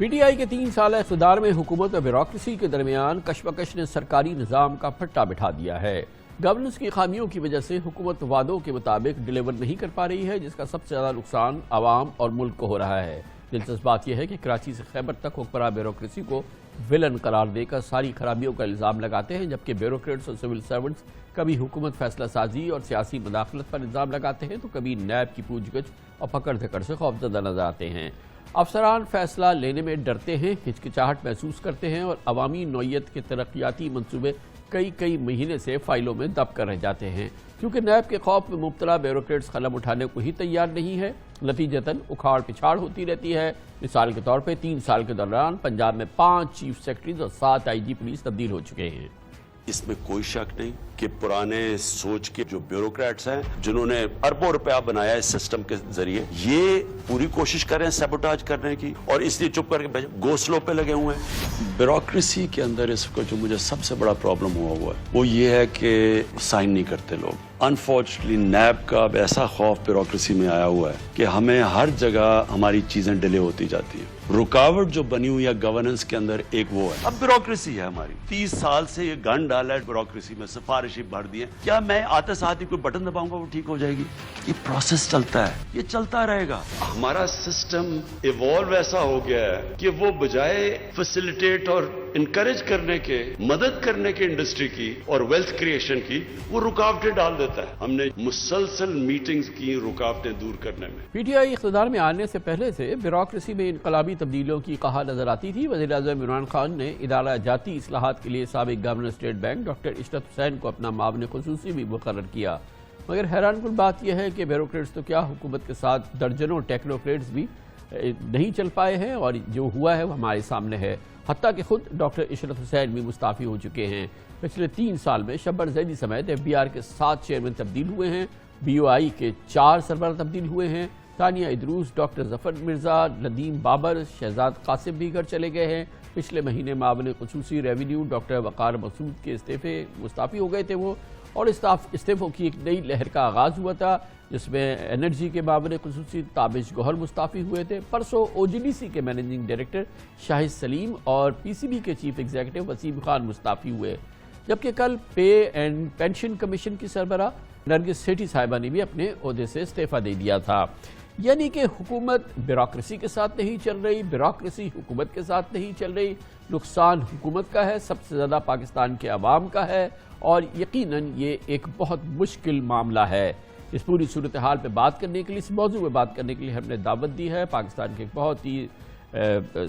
P T I کے 3 سالہ اقتدار میں حکومت اور بیوروکریسی کے درمیان کشمکش نے سرکاری نظام کا پٹا بٹھا دیا ہے۔ گورننس کی خامیوں کی وجہ سے حکومت وعدوں کے مطابق ڈیلیور نہیں کر پا رہی ہے، جس کا سب سے زیادہ نقصان عوام اور ملک کو ہو رہا ہے۔ دلچسپ بات یہ ہے کہ کراچی سے خیبر تک حکمراں بیوروکریسی کو ویلن قرار دے کر ساری خرابیوں کا الزام لگاتے ہیں، جبکہ بیوروکریٹس اور سول سرونٹس کبھی حکومت فیصلہ سازی اور سیاسی مداخلت پر الزام لگاتے ہیں تو کبھی نیب کی پوچھ گچھ اور پکڑ دھکڑ سے خوفزدہ نظر آتے ہیں۔ افسران فیصلہ لینے میں ڈرتے ہیں، ہچکچاہٹ محسوس کرتے ہیں اور عوامی نوعیت کے ترقیاتی منصوبے کئی مہینے سے فائلوں میں دب کر رہ جاتے ہیں، کیونکہ نیب کے خوف میں مبتلا بیوروکریٹس قلم اٹھانے کو ہی تیار نہیں ہے۔ نتیجتاً اکھاڑ پچھاڑ ہوتی رہتی ہے۔ مثال کے طور پہ 3 سال کے دوران پنجاب میں 5 چیف سیکرٹریز اور 7 آئی جی پولیس تبدیل ہو چکے ہیں۔ اس میں کوئی شک نہیں کہ پرانے سوچ کے جو بیوروکریٹس ہیں، جنہوں نے اربوں روپیہ بنایا اس سسٹم کے ذریعے، یہ پوری کوشش کر رہے ہیں سیبوٹاج کرنے کی اور اس لیے چپ کر کے گوسلوں پہ لگے ہوئے ہیں۔ بیوروکریسی کے اندر اس کا جو مجھے سب سے بڑا پرابلم ہوا ہے وہ یہ ہے کہ سائن نہیں کرتے لوگ۔ انفارچونیٹلی نیب کا اب ایسا خوف بیوروکریسی میں آیا ہوا ہے کہ ہمیں ہر جگہ ہماری چیزیں ڈیلے ہوتی جاتی ہیں۔ رکاوٹ جو بنی ہوئی ہے گورننس کے اندر ایک وہ ہے، اب بیوروکریسی ہے ہماری۔ 30 سال سے یہ گن ڈالا ہے بیوروکریسی میں، سفارشی بھر دی ہے۔ کیا میں آتے ساتھ ہی کوئی بٹن دباؤں گا وہ ٹھیک ہو جائے گی؟ یہ پروسیس چلتا ہے، یہ چلتا رہے گا۔ ہمارا سسٹم ایوالو ایسا ہو گیا ہے کہ وہ بجائے فیسیلیٹیٹ اور انکریج کرنے کے، مدد کرنے کے انڈسٹری کی اور ویلتھ کریشن کی، وہ رکاوٹیں ڈال دیتا ہے۔ ہم نے مسلسل میٹنگز کی رکاوٹیں دور کرنے میں۔ پی ٹی آئی اقتدار میں آنے سے پہلے سے بیوروکریسی میں انقلابی تبدیلیوں کی کہا نظر آتی تھی۔ وزیراعظم عمران خان نے ادارہ جاتی اصلاحات کے لیے سابق گورنر اسٹیٹ بینک ڈاکٹر عشرت حسین کو اپنا معاون خصوصی بھی مقرر کیا، مگر حیران کن بات یہ ہے کہ بیوروکریٹس تو کیا حکومت کے ساتھ درجنوں ٹیکنوکریٹس بھی نہیں چل پائے ہیں، اور جو ہوا ہے وہ ہمارے سامنے ہے۔ حتیٰ کہ خود ڈاکٹر عشرت حسین بھی مستعفی ہو چکے ہیں۔ پچھلے 3 سال میں شبر زیدی سمیت ایف بی آر کے 7 چیئرمین تبدیل ہوئے ہیں، بی او آئی کے 4 سربراہ تبدیل ہوئے ہیں، ثانیہ ادروس، ڈاکٹر ظفر مرزا، ندیم بابر، شہزاد قاسم بھی گھر چلے گئے ہیں۔ پچھلے مہینے معاون خصوصی ریونیو ڈاکٹر وقار مسعود کے مستعفی ہو گئے تھے وہ، اور استعفوں کی ایک نئی لہر کا آغاز ہوا تھا، جس میں انرجی کے معاون خصوصی تابش گوہر مستعفی ہوئے تھے۔ پرسوں او جی ڈی سی کے مینیجنگ ڈائریکٹر شاہد سلیم اور پی سی بی کے چیف ایگزیکٹو وسیم خان مستعفی ہوئے، جبکہ کل پے اینڈ پینشن کمیشن کی سربراہ نرگس سیٹھی صاحبہ نے بھی اپنے عہدے سے استعفیٰ دے دیا تھا۔ یعنی کہ حکومت بیوروکریسی کے ساتھ نہیں چل رہی، بیوروکریسی حکومت کے ساتھ نہیں چل رہی۔ نقصان حکومت کا ہے، سب سے زیادہ پاکستان کے عوام کا ہے، اور یقیناً یہ ایک بہت مشکل معاملہ ہے۔ اس پوری صورتحال پہ بات کرنے کے لیے، اس موضوع پہ بات کرنے کے لیے ہم نے دعوت دی ہے پاکستان کے بہت ہی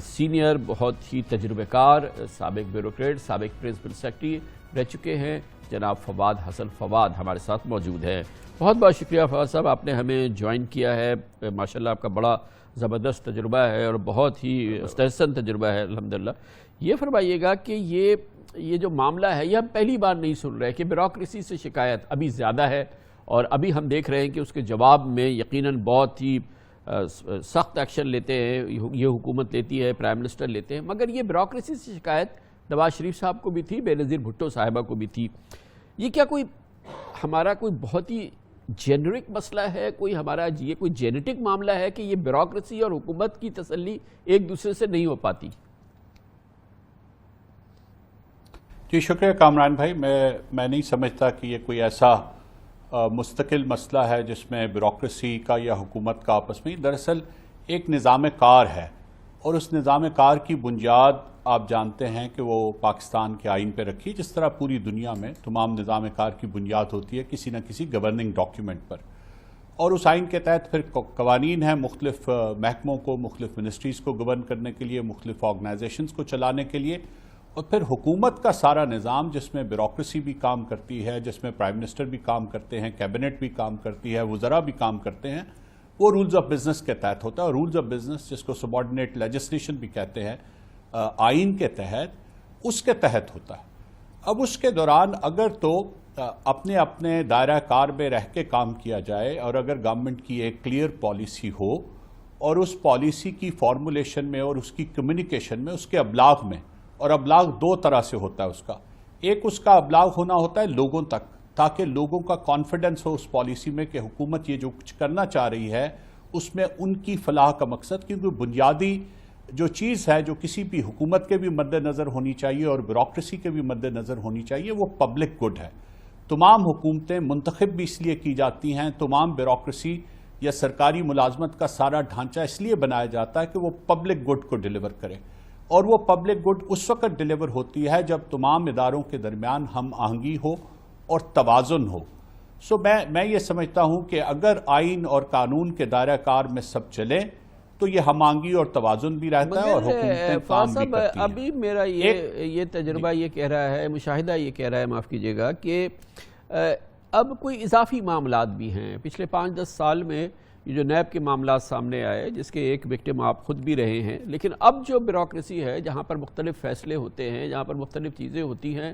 سینئر، بہت ہی تجربہ کار سابق بیوروکریٹ، سابق پرنسپل سیکرٹری رہ چکے ہیں، جناب فواد حسن فواد ہمارے ساتھ موجود ہیں۔ بہت بہت شکریہ فواد صاحب، آپ نے ہمیں جوائن کیا ہے۔ ماشاءاللہ آپ کا بڑا زبردست تجربہ ہے اور بہت ہی مستحسن تجربہ ہے الحمدللہ۔ یہ فرمائیے گا کہ یہ جو معاملہ ہے، یہ ہم پہلی بار نہیں سن رہے کہ بیوروکریسی سے شکایت ابھی زیادہ ہے، اور ابھی ہم دیکھ رہے ہیں کہ اس کے جواب میں یقیناً بہت ہی سخت ایکشن لیتے ہیں، یہ حکومت لیتی ہے، پرائم منسٹر لیتے ہیں، مگر یہ بیوروکریسی سے شکایت نواز شریف صاحب کو بھی تھی، بے نظیر بھٹو صاحبہ کو بھی تھی۔ یہ کیا ہمارا کوئی بہت ہی جینرک مسئلہ ہے، یہ کوئی جینیٹک معاملہ ہے کہ یہ بیوروکریسی اور حکومت کی تسلی ایک دوسرے سے نہیں ہو پاتی؟ جی شکریہ کامران بھائی، میں نہیں سمجھتا کہ یہ کوئی ایسا مستقل مسئلہ ہے جس میں بیوروکریسی کا یا حکومت کا آپس میں۔ دراصل ایک نظام کار ہے، اور اس نظام کار کی بنیاد آپ جانتے ہیں کہ وہ پاکستان کے آئین پہ رکھی، جس طرح پوری دنیا میں تمام نظام کار کی بنیاد ہوتی ہے کسی نہ کسی گورننگ ڈاکیومنٹ پر، اور اس آئین کے تحت پھر قوانین ہیں مختلف محکموں کو، مختلف منسٹریز کو گورن کرنے کے لیے، مختلف آرگنائزیشنز کو چلانے کے لیے، اور پھر حکومت کا سارا نظام جس میں بیوروکریسی بھی کام کرتی ہے، جس میں پرائم منسٹر بھی کام کرتے ہیں، کیبنٹ بھی کام کرتی ہے، وزراء بھی کام کرتے ہیں، وہ رولز آف بزنس کے تحت ہوتا ہے۔ اور رولز آف بزنس جس کو سبارڈینیٹ لیجسلیشن بھی کہتے ہیں، آئین کے تحت، اس کے تحت ہوتا ہے۔ اب اس کے دوران اگر تو اپنے اپنے دائرہ کار میں رہ کے کام کیا جائے، اور اگر گورنمنٹ کی ایک کلیئر پالیسی ہو، اور اس پالیسی کی فارمولیشن میں اور اس کی کمیونیکیشن میں، اس کے ابلاغ میں، اور ابلاغ 2 طرح سے ہوتا ہے اس کا، ایک اس کا ابلاغ ہونا ہوتا ہے لوگوں تک، تاکہ لوگوں کا کانفیڈنس ہو اس پالیسی میں کہ حکومت یہ جو کچھ کرنا چاہ رہی ہے اس میں ان کی فلاح کا مقصد، کیونکہ بنیادی جو چیز ہے جو کسی بھی حکومت کے بھی مد نظر ہونی چاہیے اور بیوروکریسی کے بھی مد نظر ہونی چاہیے، وہ پبلک گڈ ہے۔ تمام حکومتیں منتخب بھی اس لیے کی جاتی ہیں، تمام بیوروکریسی یا سرکاری ملازمت کا سارا ڈھانچہ اس لیے بنایا جاتا ہے کہ وہ پبلک گڈ کو ڈیلیور کرے، اور وہ پبلک گڈ اس وقت ڈیلیور ہوتی ہے جب تمام اداروں کے درمیان ہم آہنگی ہو اور توازن ہو۔ سو میں یہ سمجھتا ہوں کہ اگر آئین اور قانون کے دائرہ کار میں سب چلے تو یہ ہم آہنگی اور توازن بھی رہتا ہے اور حکومتیں کام بھی کرتی ہیں۔ ابھی میرا یہ تجربہ یہ کہہ رہا ہے، مشاہدہ یہ کہہ رہا ہے، معاف کیجیے گا، کہ اب کوئی اضافی معاملات بھی ہیں۔ پچھلے 5-10 سال میں یہ جو نیب کے معاملات سامنے آئے، جس کے ایک وکٹم آپ خود بھی رہے ہیں، لیکن اب جو بیوروکریسی ہے، جہاں پر مختلف فیصلے ہوتے ہیں، جہاں پر مختلف چیزیں ہوتی ہیں،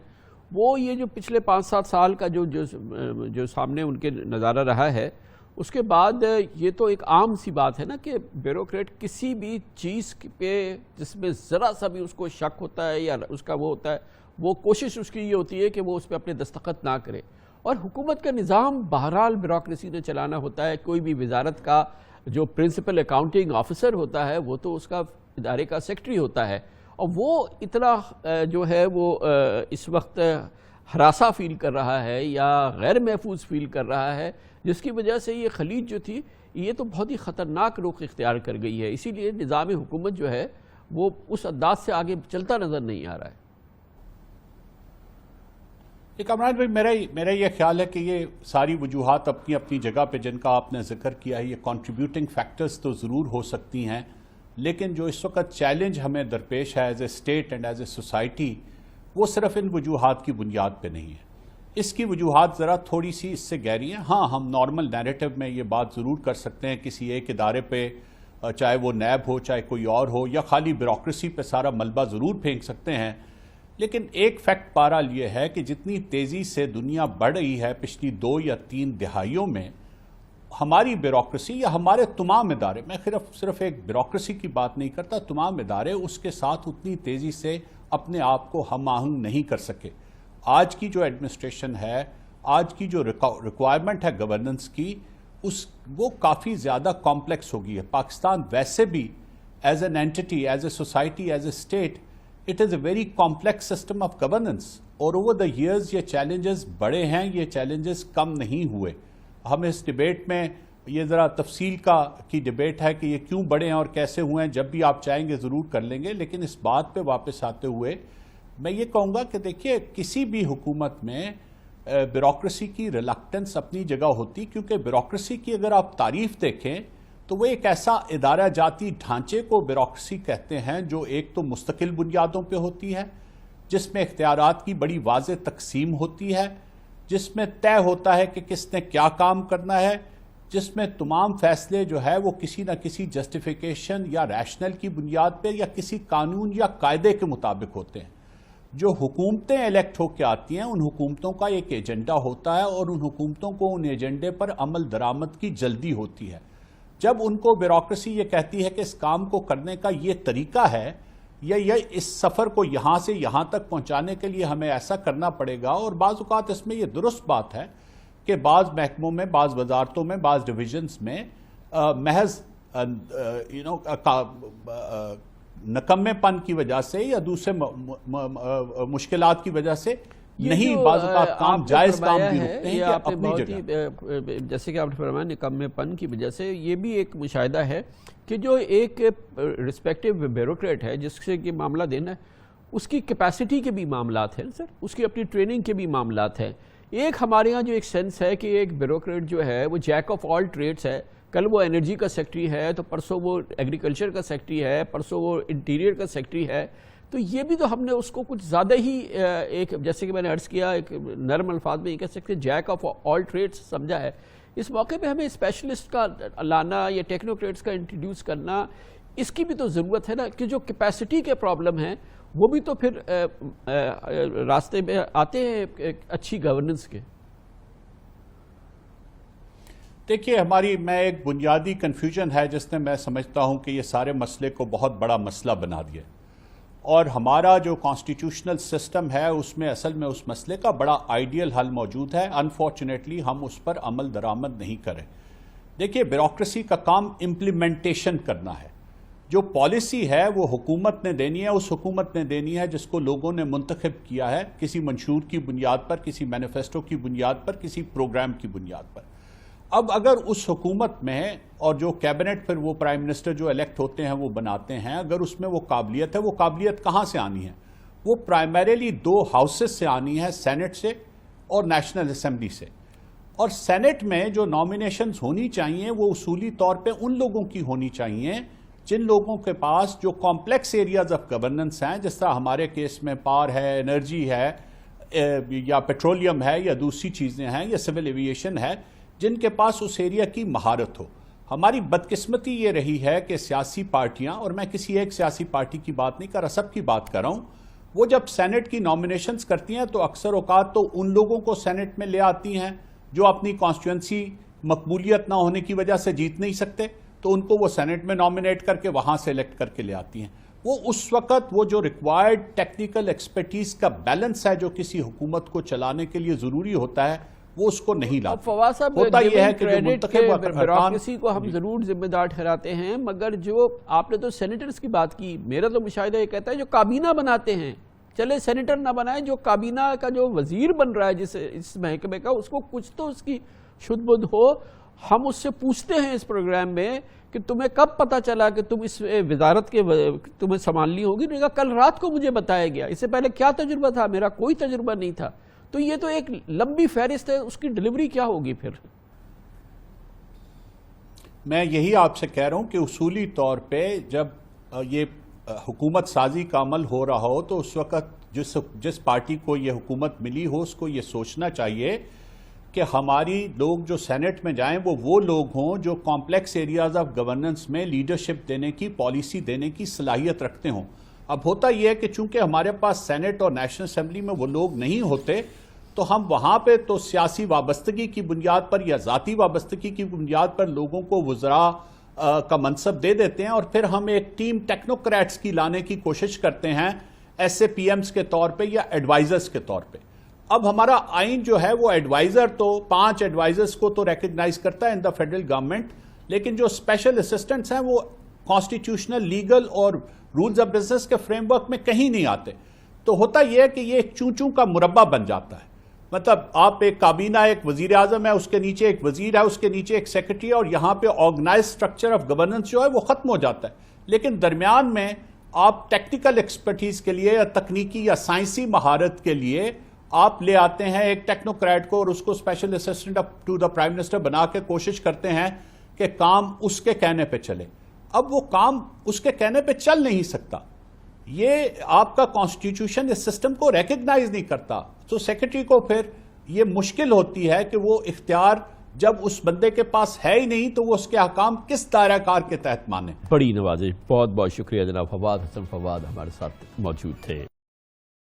وہ یہ جو پچھلے 5-7 سال کا جو سامنے ان کے نظارہ رہا ہے، اس کے بعد یہ تو ایک عام سی بات ہے نا کہ بیوروکریٹ کسی بھی چیز پہ جس میں ذرا سا بھی اس کو شک ہوتا ہے یا اس کا وہ ہوتا ہے، وہ کوشش اس کی یہ ہوتی ہے کہ وہ اس پہ اپنے دستخط نہ کرے۔ اور حکومت کا نظام بہرحال بیوروکریسی نے چلانا ہوتا ہے۔ کوئی بھی وزارت کا جو پرنسپل اکاؤنٹنگ آفیسر ہوتا ہے وہ تو اس کا ادارے کا سیکٹری ہوتا ہے، اور وہ اتنا جو ہے وہ اس وقت ہراساں فیل کر رہا ہے یا غیر محفوظ فیل کر رہا ہے، جس کی وجہ سے یہ خلیج جو تھی یہ تو بہت ہی خطرناک رخ اختیار کر گئی ہے۔ اسی لیے نظام حکومت جو ہے وہ اس انداز سے آگے چلتا نظر نہیں آ رہا ہے۔ کامران بھائی، میرا یہ خیال ہے کہ یہ ساری وجوہات اپنی اپنی جگہ پہ جن کا آپ نے ذکر کیا ہے، یہ کنٹریبیوٹنگ فیکٹرز تو ضرور ہو سکتی ہیں، لیکن جو اس وقت چیلنج ہمیں درپیش ہے as a state and as a society, وہ صرف ان وجوہات کی بنیاد پہ نہیں ہے۔ اس کی وجوہات ذرا تھوڑی سی اس سے گہری ہیں۔ ہاں، ہم نارمل نیریٹو میں یہ بات ضرور کر سکتے ہیں کسی ایک ادارے پہ، چاہے وہ نیب ہو چاہے کوئی اور ہو، یا خالی بیوروکریسی پہ سارا ملبہ ضرور پھینک سکتے ہیں، لیکن ایک فیکٹ بہرحال یہ ہے کہ جتنی تیزی سے دنیا بڑھ رہی ہے پچھلی 2 یا 3 دہائیوں میں، ہماری بیوروکریسی یا ہمارے تمام ادارے، میں صرف ایک بیوروکریسی کی بات نہیں کرتا، تمام ادارے اس کے ساتھ اتنی تیزی سے اپنے آپ کو ہم آہنگ نہیں کر سکے۔ آج کی جو ایڈمنسٹریشن ہے، آج کی جو ریکوائرمنٹ ہے گورننس کی، وہ کافی زیادہ کمپلیکس ہو گئی ہے۔ پاکستان ویسے بھی as an entity, as a society, as a state, it is a very complex system of governance, اور اوور دا ایئرز یہ چیلنجز بڑے ہیں، یہ چیلنجز کم نہیں ہوئے۔ ہم اس ڈیبیٹ میں یہ ذرا تفصیل کی ڈیبیٹ ہے کہ یہ کیوں بڑے ہیں اور کیسے ہوئے ہیں، جب بھی آپ چاہیں گے ضرور کر لیں گے، لیکن اس بات پہ واپس آتے ہوئے میں یہ کہوں گا کہ دیکھیے، کسی بھی حکومت میں بیوروکریسی کی ریلکٹنس اپنی جگہ ہوتی، کیونکہ بیوروکریسی کی اگر آپ تعریف دیکھیں تو وہ ایک ایسا ادارہ جاتی ڈھانچے کو بیوروکریسی کہتے ہیں جو ایک تو مستقل بنیادوں پہ ہوتی ہے، جس میں اختیارات کی بڑی واضح تقسیم ہوتی ہے، جس میں طے ہوتا ہے کہ کس نے کیا کام کرنا ہے، جس میں تمام فیصلے جو ہے وہ کسی نہ کسی جسٹیفیکیشن یا ریشنل کی بنیاد پہ یا کسی قانون یا قاعدے کے مطابق ہوتے ہیں۔ جو حکومتیں الیکٹ ہو کے آتی ہیں، ان حکومتوں کا ایک ایجنڈا ہوتا ہے، اور ان حکومتوں کو ان ایجنڈے پر عمل درآمد کی جلدی ہوتی ہے۔ جب ان کو بیوروکریسی یہ کہتی ہے کہ اس کام کو کرنے کا یہ طریقہ ہے، یا اس سفر کو یہاں سے یہاں تک پہنچانے کے لیے ہمیں ایسا کرنا پڑے گا، اور بعض اوقات اس میں یہ درست بات ہے کہ بعض محکموں میں، بعض وزارتوں میں، بعض ڈویژنز میں محض نکمے پن کی وجہ سے یا دوسرے مشکلات کی وجہ سے نہیں، بعض اوقات کام جائز کام بھی رکتے ہیں کہ اپنی جگہ، جیسے کہ آپ نے فرمایا نکمے پن کی وجہ سے، یہ بھی ایک مشاہدہ ہے کہ جو ایک رسپیکٹیو بیوروکریٹ ہے جس سے کہ معاملہ دینا ہے، اس کی کیپیسٹی کے بھی معاملات ہیں سر، اس کی اپنی ٹریننگ کے بھی معاملات ہیں۔ ایک ہمارے ہاں جو ایک سینس ہے کہ ایک بیوروکریٹ جو ہے وہ جیک آف آل ٹریڈس ہے، کل وہ انرجی کا سیکٹری ہے تو پرسوں وہ ایگریکلچر کا سیکٹری ہے، پرسوں وہ انٹیریئر کا سیکٹری ہے، تو یہ بھی تو ہم نے اس کو کچھ زیادہ ہی ایک، جیسے کہ میں نے عرض کیا، ایک نرم الفاظ میں یہ کہہ سکتے جیک آف آل ٹریڈس سمجھا ہے۔ اس موقع پہ ہمیں اسپیشلسٹ کا لانا یا ٹیکنوکریٹس کا انٹروڈیوس کرنا، اس کی بھی تو ضرورت ہے نا، کہ جو کیپیسٹی کے پرابلم ہیں وہ بھی تو پھر راستے میں آتے ہیں اچھی گورننس کے۔ دیکھیے، میں ایک بنیادی کنفیوژن ہے جس نے میں سمجھتا ہوں کہ یہ سارے مسئلے کو بہت بڑا مسئلہ بنا دیا، اور ہمارا جو کانسٹیٹیوشنل سسٹم ہے اس میں اصل میں اس مسئلے کا بڑا آئیڈیل حل موجود ہے، انفارچونیٹلی ہم اس پر عمل درآمد نہیں کریں۔ دیکھیے، بیوروکریسی کا کام امپلیمنٹیشن کرنا ہے، جو پالیسی ہے وہ حکومت نے دینی ہے، اس حکومت نے دینی ہے جس کو لوگوں نے منتخب کیا ہے کسی منشور کی بنیاد پر، کسی مینیفیسٹو کی بنیاد پر، کسی پروگرام کی بنیاد پر۔ اب اگر اس حکومت میں اور جو کیبنٹ پھر وہ پرائم منسٹر جو الیکٹ ہوتے ہیں وہ بناتے ہیں، اگر اس میں وہ قابلیت ہے، وہ قابلیت کہاں سے آنی ہے؟ وہ پرائمریلی 2 ہاؤسز سے آنی ہے، سینٹ سے اور نیشنل اسمبلی سے۔ اور سینٹ میں جو نامینیشنز ہونی چاہیے وہ اصولی طور پہ ان لوگوں کی ہونی چاہیے جن لوگوں کے پاس جو کمپلیکس ایریاز آف گورننس ہیں، جس طرح ہمارے کیس میں پاور ہے، انرجی ہے، یا پیٹرولیم ہے، یا دوسری چیزیں ہیں، یا سول ایوییشن ہے، جن کے پاس اس ایریا کی مہارت ہو۔ ہماری بدقسمتی یہ رہی ہے کہ سیاسی پارٹیاں، اور میں کسی ایک سیاسی پارٹی کی بات نہیں کر رہا، سب کی بات کر رہا ہوں، وہ جب سینٹ کی نامینیشنز کرتی ہیں تو اکثر اوقات تو ان لوگوں کو سینٹ میں لے آتی ہیں جو اپنی کانسٹیٹوئنسی مقبولیت نہ ہونے کی وجہ سے جیت نہیں سکتے، تو ان کو وہ سینٹ میں نامینیٹ کر کے وہاں سے الیکٹ کر کے لے آتی ہیں۔ وہ اس وقت وہ جو ریکوائرڈ ٹیکنیکل ایکسپرٹیز کا بیلنس ہے جو کسی حکومت کو چلانے کے لیے ضروری ہوتا ہے، وہ اس کو نہیں لاتا۔ فواد صاحب، ہوتا یہ ہے کہ جو منتخب بیوروکریسی کو ہم ضرور ذمہ دار ٹھہراتے ہیں، مگر جو آپ نے تو سینیٹرز کی بات کی، میرا تو مشاہدہ یہ کہتا ہے جو کابینہ بناتے ہیں، چلے سینیٹر نہ بنائیں، جو کابینہ کا جو وزیر بن رہا ہے اس محکمے کا، اس کو کچھ تو اس کی شد بدھ ہو۔ ہم اس سے پوچھتے ہیں اس پروگرام میں کہ تمہیں کب پتا چلا کہ تم اس وزارت کے تمہیں سنبھالنی ہوگی؟ نے کہا کل رات کو مجھے بتایا گیا، اس سے پہلے کیا تجربہ تھا؟ میرا کوئی تجربہ نہیں تھا۔ تو یہ تو ایک لمبی فہرست ہے، اس کی ڈیلیوری کیا ہوگی پھر؟ میں یہی آپ سے کہہ رہا ہوں کہ اصولی طور پہ جب یہ حکومت سازی کا عمل ہو رہا ہو تو اس وقت جس پارٹی کو یہ حکومت ملی ہو اس کو یہ سوچنا چاہیے کہ ہماری لوگ جو سینٹ میں جائیں وہ لوگ ہوں جو کمپلیکس ایریاز آف گورننس میں لیڈرشپ دینے کی، پالیسی دینے کی صلاحیت رکھتے ہوں۔ اب ہوتا یہ ہے کہ چونکہ ہمارے پاس سینٹ اور نیشنل اسمبلی میں وہ لوگ نہیں ہوتے تو ہم وہاں پہ تو سیاسی وابستگی کی بنیاد پر یا ذاتی وابستگی کی بنیاد پر لوگوں کو وزراء کا منصب دے دیتے ہیں، اور پھر ہم ایک ٹیم ٹیکنوکریٹس کی لانے کی کوشش کرتے ہیں ایس اے پی ایمز کے طور پہ یا ایڈوائزرز کے طور پہ۔ اب ہمارا آئین جو ہے وہ ایڈوائزر تو 5 ایڈوائزرز کو تو ریکگنائز کرتا ہے ان دا فیڈرل گورنمنٹ، لیکن جو اسپیشل اسسٹنٹس ہیں وہ کانسٹیٹیوشنل، لیگل اور رولز آف بزنس کے فریم ورک میں کہیں نہیں آتے۔ تو ہوتا یہ ہے کہ یہ ایک چوں چوں کا مربع بن جاتا ہے، مطلب آپ ایک کابینہ، ایک وزیر اعظم ہے، اس کے نیچے ایک وزیر ہے، اس کے نیچے ایک سیکرٹری ہے، اور یہاں پہ آرگنائز سٹرکچر آف گورننس جو ہے وہ ختم ہو جاتا ہے۔ لیکن درمیان میں آپ ٹیکنیکل ایکسپرٹیز کے لیے یا تکنیکی یا سائنسی مہارت کے لیے آپ لے آتے ہیں ایک ٹیکنوکریٹ کو، اور اس کو special assistant to the prime minister بنا کے کوشش کرتے ہیں کہ کام اس کے کہنے پہ چلے۔ اب وہ کام اس کے کہنے پہ چل نہیں سکتا، یہ آپ کا کانسٹیٹیوشن اس سسٹم کو ریکگنائز نہیں کرتا، تو سیکرٹری کو پھر یہ مشکل ہوتی ہے کہ وہ اختیار جب اس بندے کے پاس ہے ہی نہیں تو وہ اس کے احکام کس دائرہ کار کے تحت مانے۔ بڑی نوازش، بہت بہت شکریہ جناب فواد حسن فواد ہمارے ساتھ موجود تھے۔